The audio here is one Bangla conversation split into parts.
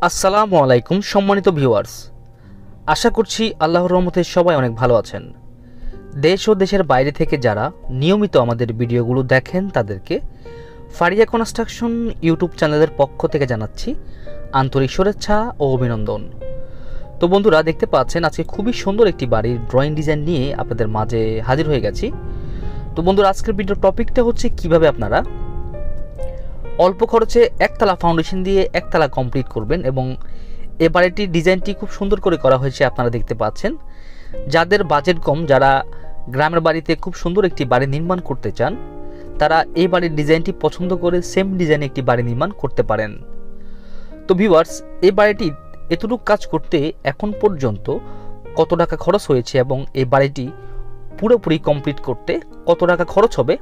আসসালামু আলাইকুম সম্মানিত ভিউয়ার্স, আশা করছি আল্লাহর রহমতে সবাই অনেক ভালো আছেন। দেশ ও দেশের বাইরে থেকে যারা নিয়মিত আমাদের ভিডিওগুলো দেখেন তাদেরকে ফারিয়া কনস্ট্রাকশন ইউটিউব চ্যানেলের পক্ষ থেকে জানাচ্ছি আন্তরিক শুভেচ্ছা ও অভিনন্দন। তো বন্ধুরা, দেখতে পাচ্ছেন আজকে খুবই সুন্দর একটি বাড়ির ড্রয়িং ডিজাইন নিয়ে আপনাদের মাঝে হাজির হয়ে গেছি। তো বন্ধুরা, আজকের ভিডিওর টপিকটা হচ্ছে কিভাবে আপনারা অল্প খরচে একতলা ফাউন্ডেশন দিয়ে একতলা কমপ্লিট করবেন এবং এ বাড়িটির ডিজাইনটি খুব সুন্দর করে করা হয়েছে। আপনারা দেখতে পাচ্ছেন, যাদের বাজেট কম, যারা গ্রামের বাড়িতে খুব সুন্দর একটি বাড়ি নির্মাণ করতে চান, তারা এই বাড়ির ডিজাইনটি পছন্দ করে সেম ডিজাইনে একটি বাড়ি নির্মাণ করতে পারেন। তো ভিউয়ার্স, এই বাড়িটি এতটুকু কাজ করতে এখন পর্যন্ত কত টাকা খরচ হয়েছে এবং এই বাড়িটি পুরোপুরি কমপ্লিট করতে কত টাকা খরচ হবে,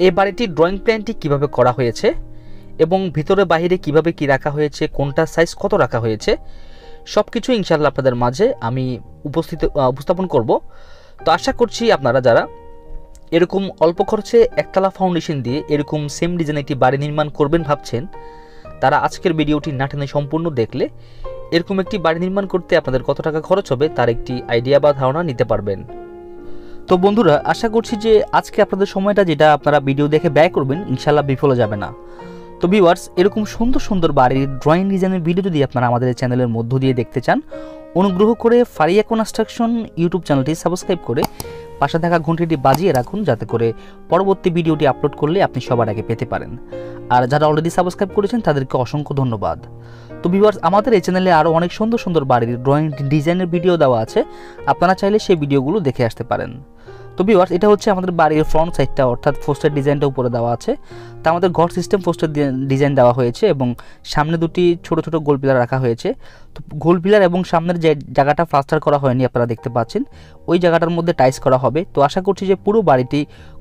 এই বাড়িটির ড্রয়িং প্ল্যানটি কিভাবে করা হয়েছে এবং ভিতরে বাইরে কিভাবে কি রাখা হয়েছে, কোনটা সাইজ কত রাখা হয়েছে, সব কিছু ইনশাআল্লাহ আপনাদের মাঝে আমি উপস্থাপন করব। তো আশা করছি আপনারা যারা এরকম অল্প খরচে একতলা ফাউন্ডেশন দিয়ে এরকম সেম ডিজাইন একটি বাড়ি নির্মাণ করবেন ভাবছেন, তারা আজকের ভিডিওটি না টেনে সম্পূর্ণ দেখলে এরকম একটি বাড়ি নির্মাণ করতে আপনাদের কত টাকা খরচ হবে তার একটি আইডিয়া বা ধারণা নিতে পারবেন। তো বন্ধুরা, আশা করছি যে আজকে আপনাদের সময়টা যেটা আপনারা ভিডিও দেখে ব্যয় করবেন ইনশাআল্লাহ বিফলে যাবে না। তো ভিউয়ার্স, এরকম সুন্দর সুন্দর বাড়ির ড্রয়িং ডিজাইনের ভিডিও যদি আপনারা আমাদের চ্যানেলের মধ্য দিয়ে দেখতে চান, অনুগ্রহ করে ফারিয়া কনস্ট্রাকশন ইউটিউব চ্যানেলটি সাবস্ক্রাইব করে পাশে থাকা ঘন্টিটি বাজিয়ে রাখুন, যাতে করে পরবর্তী ভিডিওটি আপলোড করলে আপনি সবার আগে পেতে পারেন। আর যারা অলরেডি সাবস্ক্রাইব করেছেন তাদেরকে অসংখ্য ধন্যবাদ। তো ভিউয়ার্স, আমাদের এই চ্যানেলে আরও অনেক সুন্দর সুন্দর বাড়ির ড্রয়িং ডিজাইনের ভিডিও দেওয়া আছে, আপনারা চাইলে সেই ভিডিওগুলো দেখে আসতে পারেন। তো ভিউয়ার্স, এটা হচ্ছে আমাদের বাড়ির ফ্রন্ট সাইডটা, অর্থাৎ পোস্টার ডিজাইনটা উপরে দেওয়া আছে। তা আমাদের ঘর সিস্টেম পোস্টার ডিজাইন দেওয়া হয়েছে এবং সামনে দুটি ছোট ছোট গোল পিলার রাখা হয়েছে। তো গোল পিলার এবং সামনের যে জায়গাটা প্লাস্টার করা হয়নি আপনারা দেখতে পাচ্ছেন, ওই জায়গাটার মধ্যে টাইলস করা হবে। তো আশা করছি যে পুরো বাড়িটি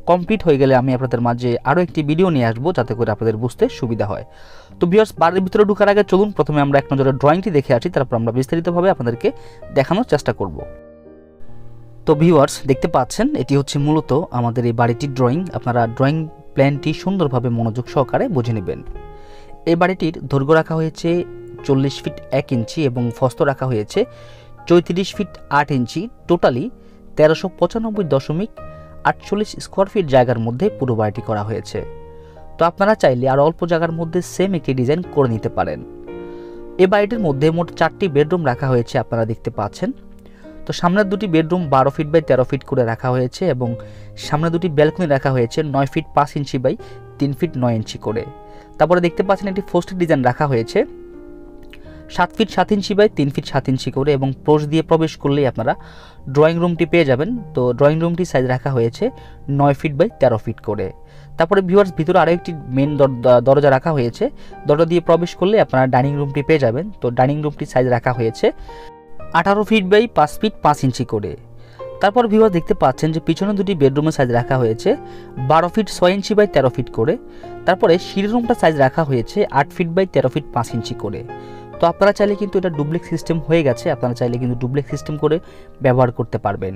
কমপ্লিট হয়ে গেলে আমি আপনাদের মাঝে আরও একটি ভিডিও নিয়ে আসবো, যাতে করে আপনাদের বুঝতে সুবিধা হয়। তো ভিউয়ার্স, বাড়ির ভিতরে ঢোকার আগে চলুন প্রথমে আমরা এক নজরে ড্রয়িংটি দেখে আসি, তারপর আমরা বিস্তারিতভাবে আপনাদেরকে দেখানোর চেষ্টা করব। তো ভিউয়ার্স, দেখতে পাচ্ছেন এটি হচ্ছে মূলত আমাদের এই বাড়িটির ড্রয়িং। আপনারা ড্রয়িং প্ল্যানটি সুন্দরভাবে মনোযোগ সহকারে বুঝে নেবেন। এই বাড়িটির দৈর্ঘ্য রাখা হয়েছে 40 ফিট 1 ইঞ্চি এবং প্রস্থ রাখা হয়েছে 34 ফিট 8 ইঞ্চি। টোটালি 1395.48 স্কোয়ার ফিট জায়গার মধ্যে পুরো বাড়িটি করা হয়েছে। তো আপনারা চাইলে আর অল্প জায়গার মধ্যে সেম একটি ডিজাইন করে নিতে পারেন। এই বাড়িটির মধ্যে মোট 4টি বেডরুম রাখা হয়েছে, আপনারা দেখতে পাচ্ছেন। তো সামনের দুটি বেডরুম 12 ফিট বাই 13 ফিট করে রাখা হয়েছে এবং সামনে দুটি ব্যালকনি রাখা হয়েছে 9 ফিট 5 ইঞ্চি বাই 3 ফিট 9 ইঞ্চি করে। তারপরে দেখতে পাচ্ছেন একটি পোস্টের ডিজাইন রাখা হয়েছে 7 ফিট 7 ইঞ্চি বাই 3 ফিট 7 ইঞ্চি করে এবং পোস্ট দিয়ে প্রবেশ করলেই আপনারা ড্রয়িং রুমটি পেয়ে যাবেন। তো ড্রয়িং রুমটি সাইজ রাখা হয়েছে 9 ফিট বাই 13 ফিট করে। তারপরে ভিউয়ার্স, ভিতরে আরও একটি মেন দরজা রাখা হয়েছে, দরজা দিয়ে প্রবেশ করলে আপনারা ডাইনিং রুমটি পেয়ে যাবেন। তো ডাইনিং রুমটি সাইজ রাখা হয়েছে 18 ফিট বাই 5 ফিট 5 ইঞ্চি করে। তারপর ভিউয়ার দেখতে পাচ্ছেন যে পিছনে দুটি বেডরুমের সাইজ রাখা হয়েছে 12 ফিট 6 ইঞ্চি বাই 13 ফিট করে। তারপরে সিঁড়ি রুমটা সাইজ রাখা হয়েছে 8 ফিট বাই 13 ফিট 5 ইঞ্চি করে। তো আপনারা চাইলে কিন্তু এটা ডুপ্লেক্স সিস্টেম হয়ে গেছে, আপনারা চাইলে কিন্তু ডুপ্লেক্স সিস্টেম করে ব্যবহার করতে পারবেন।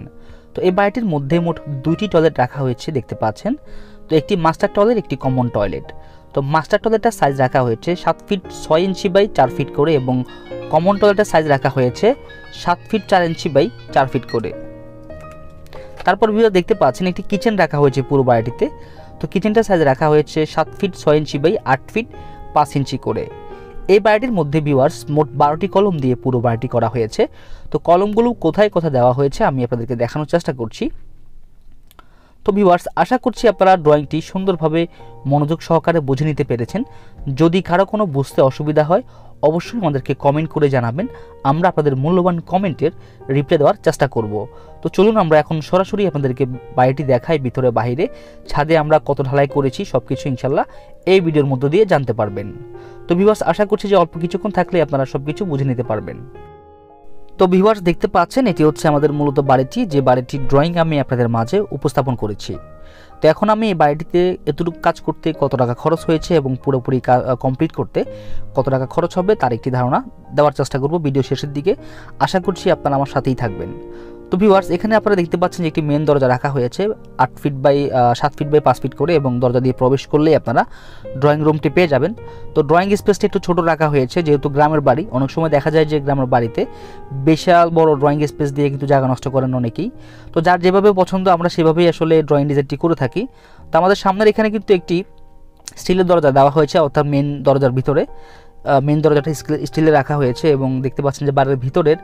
তো এই বাড়িটির মধ্যে মোট 2টি টয়লেট রাখা হয়েছে দেখতে পাচ্ছেন। তো একটি মাস্টার টয়লেট, একটি কমন টয়লেট। তো মাস্টার টয়লেটটার সাইজ রাখা হয়েছে 7 ফিট 6 ইঞ্চি বাই 4 ফিট করে এবং কমন টয়লেটের সাইজ রাখা হয়েছে 7 ফিট 4 ইঞ্চি বাই 4 ফিট করে। তারপর ভিউয়ার দেখতে পাচ্ছেন একটি কিচেন রাখা হয়েছে পুরো বাড়িটিতে। তো কিচেনটার সাইজ রাখা হয়েছে 7 ফিট 6 ইঞ্চি বাই 8 ফিট 5 ইঞ্চি করে। এই বাড়িটির মধ্যে ভিউয়ার্স মোট 12টি কলম দিয়ে পুরো বাড়িটি করা হয়েছে। তো কলমগুলো কোথায় কোথায় দেওয়া হয়েছে আমি আপনাদেরকে দেখানোর চেষ্টা করছি। তো ভিউয়ার্স, আশা করছি আপনারা ড্রয়িংটি সুন্দরভাবে মনোযোগ সহকারে বুঝে নিতে পেরেছেন। যদি কারো কোনো বুঝতে অসুবিধা হয় অবশ্যই আমাদেরকে কমেন্ট করে জানাবেন, আমরা আপনাদের মূল্যবান কমেন্টের রিপ্লাই দেওয়ার চেষ্টা করব। তো চলুন আমরা এখন সরাসরি আপনাদেরকে বাড়িটি দেখাই, ভিতরে বাইরে ছাদে আমরা কত ঢালাই করেছি সব কিছু ইনশাল্লাহ এই ভিডিওর মধ্য দিয়ে জানতে পারবেন। তো ভিউয়ার্স, আশা করছি যে অল্প কিছুক্ষণ থাকলে আপনারা সব কিছু বুঝে নিতে পারবেন। তো ভিউয়ার্স, দেখতে পাচ্ছেন এটি হচ্ছে আমাদের মূলত বাড়িটি, যে বাড়িটির ড্রয়িং আমি আপনাদের মাঝে উপস্থাপন করেছি। তো এখন আমি এই বাড়িটিতে এতটুকু কাজ করতে কত টাকা খরচ হয়েছে এবং পুরোপুরি কমপ্লিট করতে কত টাকা খরচ হবে তার একটি ধারণা দেওয়ার চেষ্টা করব ভিডিও শেষের দিকে। আশা করছি আপনারা আমার সাথেই থাকবেন। তো ভিউয়ার্স এখানে আপনারা দেখতে পাচ্ছেন যে একটি মেন দরজা রাখা হয়েছে 8 feet by 7 feet by 5 feet করে, এবং দরজা দিয়ে প্রবেশ করলেই আপনারা ড্রয়িং রুমটি পেয়ে যাবেন। তো ড্রয়িং স্পেসটা একটু ছোট রাখা হয়েছে, যেহেতু গ্রামের বাড়ি, অনেক সময় দেখা যায় যে গ্রামের বাড়িতে বিশাল বড় ড্রয়িং স্পেস দিয়ে কিন্তু জায়গা নষ্ট করেন অনেকেই। তো যার যেভাবে পছন্দ আমরা সেভাবেই আসলে ড্রয়িং ডিজাইনটি করে থাকি। তো আমাদের সামনের এখানে কিন্তু একটি স্টিলের দরজা দেওয়া হয়েছে, অর্থাৎ মেন দরজার ভিতরে মেন দরজাটা স্টিলে রাখা হয়েছে, এবং দেখতে পাচ্ছেন যে বাড়ির ভিতরের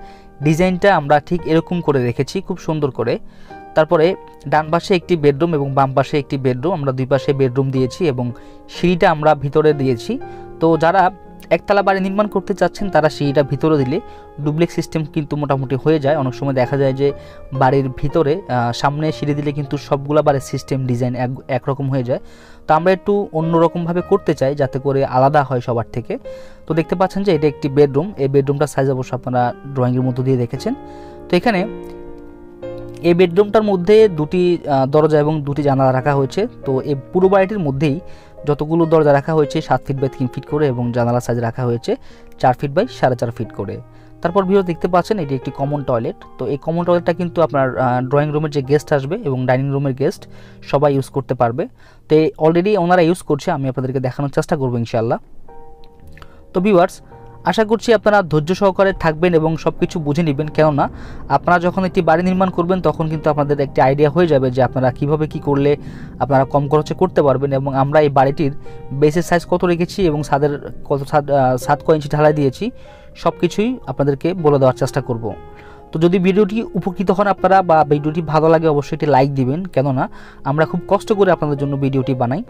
ডিজাইনটা আমরা ঠিক এরকম করে রেখেছি খুব সুন্দর করে। তারপরে ডান পাশে একটি বেডরুম এবং বাম পাশে একটি বেডরুম, আমরা দুই পাশে বেডরুম দিয়েছি এবং সিঁড়িটা আমরা ভিতরে দিয়েছি। তো যারা একতলা বাড়ি নির্মাণ করতে চাচ্ছেন তারা সিঁড়িটা ভিতরে দিলে ডুপ্লেক্স সিস্টেম কিন্তু মোটামুটি হয়ে যায়। অনেক সময় দেখা যায় যে বাড়ির ভিতরে সামনে সিঁড়ি দিলে কিন্তু সবগুলা বাড়ির সিস্টেম ডিজাইন একরকম হয়ে যায়। তো আমরা একটু অন্যরকমভাবে করতে চাই যাতে করে আলাদা হয় সবার থেকে। তো দেখতে পাচ্ছেন যে এটা একটি বেডরুম, এই বেডরুমটার সাইজ অবশ্য আপনারা ড্রয়িংয়ের মধ্য দিয়ে দেখেছেন। তো এখানে এই বেডরুমটার মধ্যে দুটি দরজা এবং দুটি জানালা রাখা হয়েছে। তো এই পুরো বাড়িটির মধ্যেই যতগুলো দরজা রাখা হয়েছে 7 ফিট বাই 3 ফিট করে, এবং জানালার সাইজ রাখা হয়েছে 4 ফিট বাই 4.5 ফিট করে। তারপর ভিউয়ার্স দেখতে পাচ্ছেন এটি একটি কমন টয়লেট। তো এই কমন টয়লেটটা কিন্তু আপনার ড্রয়িং রুমের যে গেস্ট আসবে এবং ডাইনিং রুমের গেস্ট সবাই ইউজ করতে পারবে। তো অলরেডি ওনারা ইউজ করছে, আমি আপনাদেরকে দেখানোর চেষ্টা করবো ইনশাআল্লাহ। তো ভিউয়ার্স আশা করছি আপনারা ধৈর্য সহকারে থাকবেন এবং সব কিছু বুঝে নেবেন, কেননা আপনারা যখন একটি বাড়ি নির্মাণ করবেন তখন কিন্তু আপনাদের একটি আইডিয়া হয়ে যাবে যে আপনারা কিভাবে কি করলে আপনারা কম খরচে করতে পারবেন। এবং আমরা এই বাড়িটির বেসের সাইজ কত রেখেছি এবং ছাদ কয় ইঞ্চি ঢালাই দিয়েছি সব কিছুই আপনাদেরকে বলে দেওয়ার চেষ্টা করব। তো যদি ভিডিওটি উপকৃত হন আপনারা বা ভিডিওটি ভালো লাগে অবশ্যই একটি লাইক দিবেন, কেননা আমরা খুব কষ্ট করে আপনাদের জন্য ভিডিওটি বানাই।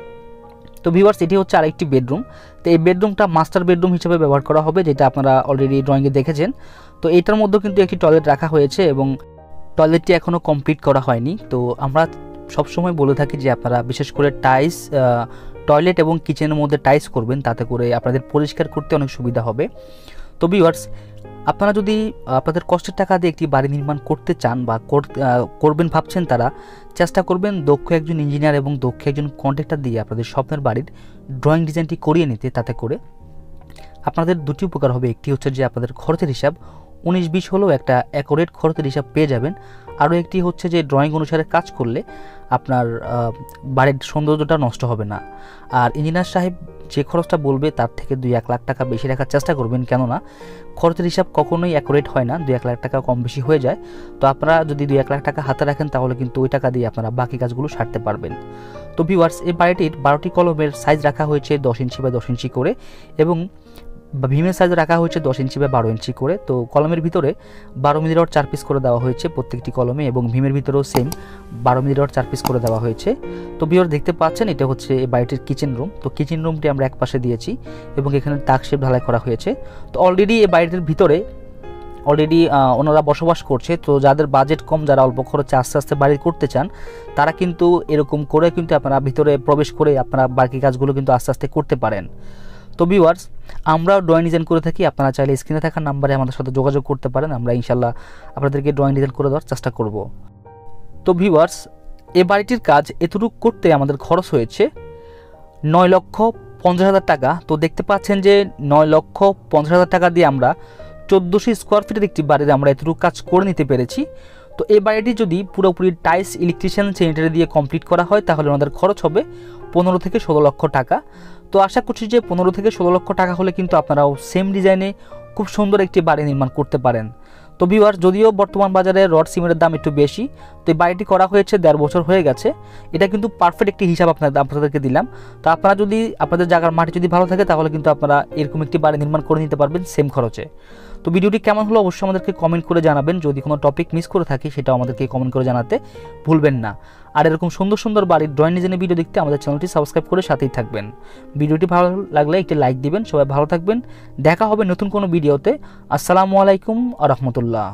তো ভিউয়ার্স এটি হচ্ছে আরেকটি বেডরুম। তো এই বেডরুমটা মাস্টার বেডরুম হিসেবে ব্যবহার করা হবে, যেটা আপনারা অলরেডি ড্রয়িংয়ে দেখেছেন। তো এটার মধ্যে কিন্তু একটি টয়লেট রাখা হয়েছে এবং টয়লেটটি এখনও কমপ্লিট করা হয়নি। তো আমরা সবসময় বলে থাকি যে আপনারা বিশেষ করে টয়লেট এবং কিচেনের মধ্যে টাইলস করবেন, তাতে করে আপনাদের পরিষ্কার করতে অনেক সুবিধা হবে। তো ভিউয়ার্স আপনারা যদি আপনাদের কষ্টের টাকা দিয়ে একটি বাড়ি নির্মাণ করতে চান বা করবেন ভাবছেন, তারা চেষ্টা করবেন দক্ষ একজন ইঞ্জিনিয়ার এবং দক্ষ একজন কন্ট্রাক্টর দিয়ে আপনাদের স্বপ্নের বাড়ির ড্রয়িং ডিজাইনটি করিয়ে নিতে। তাতে করে আপনাদের দুটি উপকার হবে, একটি হচ্ছে যে আপনাদের খরচের হিসাব 19-20 হলেও একটা অ্যাকুরেট খরচের হিসাব পেয়ে যাবেন, আরও একটি হচ্ছে যে ড্রয়িং অনুসারে কাজ করলে আপনার বাড়ির সৌন্দর্যটা নষ্ট হবে না। আর ইঞ্জিনিয়ার সাহেব যে খরচটা বলবে তার থেকে 2-1 লাখ টাকা বেশি রাখার চেষ্টা করবেন, কেননা খরচের হিসাব কখনোই অ্যাকুরেট হয় না, 2-1 লাখ টাকা কম বেশি হয়ে যায়। তো আপনারা যদি 2-1 লাখ টাকা হাতে রাখেন তাহলে কিন্তু ওই টাকা দিয়ে আপনারা বাকি কাজগুলো সারতে পারবেন। তো ভিউয়ার্স এই বাড়িটির 12টি কলমের সাইজ রাখা হয়েছে 10 ইঞ্চি বাই 10 ইঞ্চি করে, এবং ভীমের সাইজ রাখা হয়েছে 10 ইঞ্চি বা 12 ইঞ্চি করে। তো কলমের ভিতরে 12 মিলি রড 4 পিস করে দেওয়া হয়েছে প্রত্যেকটি কলমে, এবং ভীমের ভিতরেও সেম 12 মিলি রড 4 পিস করে দেওয়া হয়েছে। তো ভিউয়ার দেখতে পাচ্ছেন এটা হচ্ছে এই বাড়িটির কিচেন রুম। তো কিচেন রুমটি আমরা এক পাশে দিয়েছি এবং এখানে তাক শেপ ঢালাই করা হয়েছে। তো অলরেডি এই বাড়িটির ভিতরে ওনারা বসবাস করছে। তো যাদের বাজেট কম, যারা অল্প খরচে আস্তে আস্তে বাড়ি করতে চান, তারা কিন্তু এরকম করে কিন্তু আপনারা ভিতরে প্রবেশ করে আপনারা বাকি কাজগুলো কিন্তু আস্তে আস্তে করতে পারেন। তো ভিউয়ার্স আমরাও ড্রয়িং ডিজাইন করে থাকি, আপনারা চাইলে স্ক্রিনে থাকা নাম্বারে আমাদের সাথে যোগাযোগ করতে পারেন, আমরা ইনশাল্লাহ আপনাদেরকে ড্রয়িং ডিজাইন করে দেওয়ার চেষ্টা করব। তো ভিউয়ার্স এই বাড়িটির কাজ এতটুকু করতে আমাদের খরচ হয়েছে 9,50,000 টাকা। তো দেখতে পাচ্ছেন যে 9,50,000 টাকা দিয়ে আমরা 1400 স্কোয়ার ফিটের একটি বাড়িতে আমরা এতটুকু কাজ করে নিতে পেরেছি। তো এই বাড়িটি যদি পুরোপুরি টাইলস, ইলেকট্রিশিয়ান, স্যানিটারি দিয়ে কমপ্লিট করা হয় তাহলে আমাদের খরচ হবে 15 থেকে 16 লক্ষ টাকা। তো আশা করছি যে 15 থেকে 16 লক্ষ টাকা হলে কিন্তু আপনারাও সেম ডিজাইনে খুব সুন্দর একটি বাড়ি নির্মাণ করতে পারেন। তো ভিউয়ার্স যদিও বর্তমান বাজারে রড সিমেন্টের দাম একটু বেশি, তো এই বাড়িটি করা হয়েছে 1.5 বছর হয়ে গেছে। এটা কিন্তু পারফেক্ট একটি হিসাব আপনাদেরকে দিলাম। তো আপনারা যদি আপনাদের জায়গার মাটি যদি ভালো থাকে তাহলে কিন্তু আপনারা এরকম একটি বাড়ি নির্মাণ করে নিতে পারবেন সেম খরচে। তো ভিডিওটি কেমন হলো অবশ্যই আমাদেরকে কমেন্ট করে জানাবেন। যদি কোনো টপিক মিস করে থাকি সেটাও আমাদেরকে কমেন্ট করে জানাতে ভুলবেন না। আর এরকম সুন্দর সুন্দর বাড়ির ড্রয়িং ডিজাইনের ভিডিও দেখতে আমাদের চ্যানেলটি সাবস্ক্রাইব করে সাথেই থাকবেন। ভিডিওটি ভালো লাগলে একটি লাইক দিবেন। সবাই ভালো থাকবেন, দেখা হবে নতুন কোনো ভিডিওতে। আসসালামু আলাইকুম আ রহমতুল্লাহ।